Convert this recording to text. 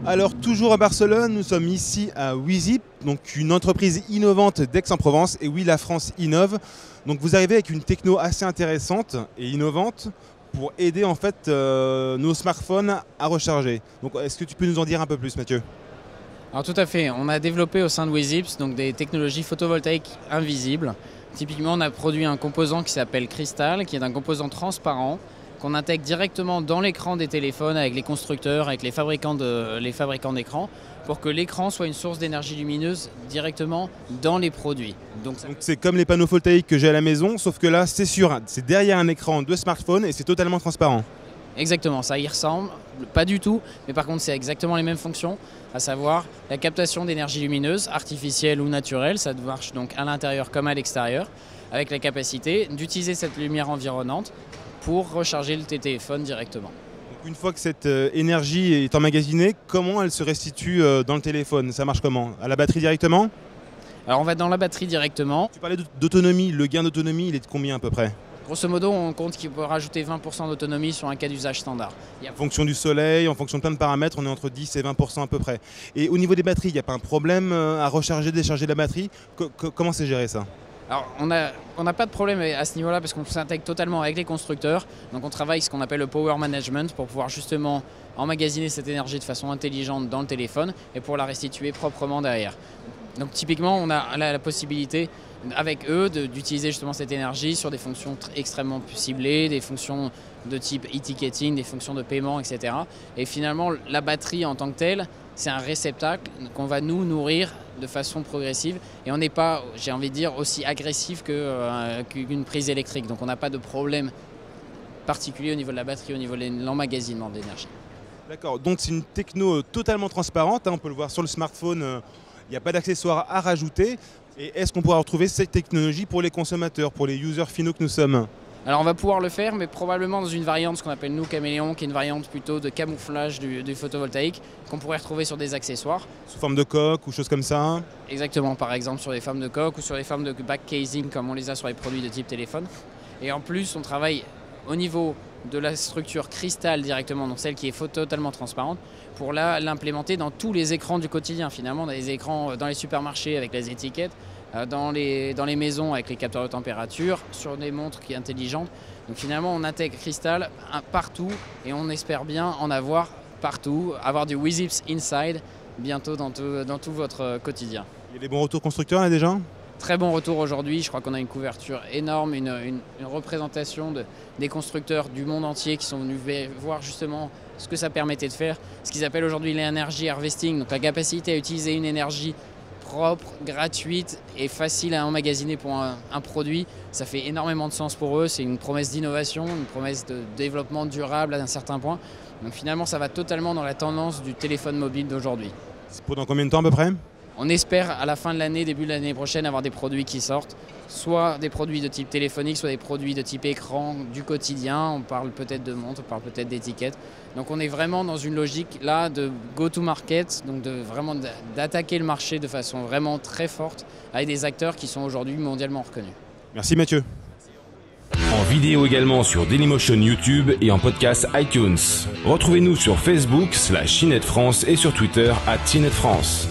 Alors toujours à Barcelone, nous sommes ici à WeZip, donc une entreprise innovante d'Aix-en-Provence. Et oui, la France innove. Donc vous arrivez avec une techno assez intéressante et innovante pour aider en fait nos smartphones à recharger. Donc est-ce que tu peux nous en dire un peu plus, Mathieu ? Alors tout à fait, on a développé au sein de WeZip donc des technologies photovoltaïques invisibles. Typiquement, on a produit un composant qui s'appelle Crystal, qui est un composant transparent qu'on intègre directement dans l'écran des téléphones avec les constructeurs, avec les fabricants d'écran, pour que l'écran soit une source d'énergie lumineuse directement dans les produits. Donc c'est comme les panneaux photovoltaïques que j'ai à la maison, sauf que là c'est derrière un écran de smartphone et c'est totalement transparent. Exactement, ça y ressemble, pas du tout, mais par contre c'est exactement les mêmes fonctions, à savoir la captation d'énergie lumineuse, artificielle ou naturelle, ça marche donc à l'intérieur comme à l'extérieur, avec la capacité d'utiliser cette lumière environnante pour recharger le téléphone directement. Donc une fois que cette énergie est emmagasinée, comment elle se restitue dans le téléphone? Ça marche comment? À la batterie directement? Alors on va dans la batterie directement. Tu parlais d'autonomie, le gain d'autonomie il est de combien à peu près? Grosso modo, on compte qu'il peut rajouter 20% d'autonomie sur un cas d'usage standard. En fonction du soleil, en fonction de plein de paramètres, on est entre 10 et 20% à peu près. Et au niveau des batteries, il n'y a pas un problème à recharger, décharger la batterie? Comment c'est géré ça? Alors, on n'a pas de problème à ce niveau-là parce qu'on s'intègre totalement avec les constructeurs. Donc on travaille ce qu'on appelle le power management pour pouvoir justement emmagasiner cette énergie de façon intelligente dans le téléphone et pour la restituer proprement derrière. Donc typiquement, on a la possibilité avec eux d'utiliser justement cette énergie sur des fonctions extrêmement ciblées, des fonctions de type e-ticketing, des fonctions de paiement, etc. Et finalement, la batterie en tant que telle, c'est un réceptacle qu'on va nous nourrir de façon progressive et on n'est pas, j'ai envie de dire, aussi agressif qu'une prise électrique. Donc on n'a pas de problème particulier au niveau de la batterie, au niveau de l'emmagasinement d'énergie. D'accord, donc c'est une techno totalement transparente, hein, on peut le voir sur le smartphone, il n'y a pas d'accessoires à rajouter. Et est-ce qu'on pourra retrouver cette technologie pour les consommateurs, pour les users finaux que nous sommes? Alors on va pouvoir le faire, mais probablement dans une variante, ce qu'on appelle nous caméléon, qui est une variante plutôt de camouflage du photovoltaïque, qu'on pourrait retrouver sur des accessoires. Sous forme de coque ou choses comme ça? Exactement, par exemple sur les formes de coque ou sur les formes de back casing comme on les a sur les produits de type téléphone. Et en plus, on travaille au niveau de la structure cristal directement, donc celle qui est totalement transparente, pour l'implémenter dans tous les écrans du quotidien. Finalement, dans les écrans dans les supermarchés avec les étiquettes, dans les maisons avec les capteurs de température, sur des montres qui sont intelligentes. Donc finalement, on intègre Crystal partout et on espère bien en avoir partout, avoir du WeZip Inside bientôt dans tout votre quotidien. Il y a des bons retours constructeurs là déjà? Très bon retour aujourd'hui, je crois qu'on a une couverture énorme, une représentation des constructeurs du monde entier qui sont venus voir justement ce que ça permettait de faire. Ce qu'ils appellent aujourd'hui l'energy harvesting, donc la capacité à utiliser une énergie propre, gratuite et facile à emmagasiner pour un produit. Ça fait énormément de sens pour eux, c'est une promesse d'innovation, une promesse de développement durable à un certain point. Donc finalement ça va totalement dans la tendance du téléphone mobile d'aujourd'hui. C'est pour dans combien de temps à peu près? On espère à la fin de l'année, début de l'année prochaine, avoir des produits qui sortent, soit des produits de type téléphonique, soit des produits de type écran du quotidien. On parle peut-être de montres, on parle peut-être d'étiquettes. Donc on est vraiment dans une logique là de go-to-market, donc d'attaquer le marché de façon vraiment très forte avec des acteurs qui sont aujourd'hui mondialement reconnus. Merci Mathieu. En vidéo également sur Dailymotion YouTube et en podcast iTunes. Retrouvez-nous sur Facebook /CNET France et sur Twitter @CNET France.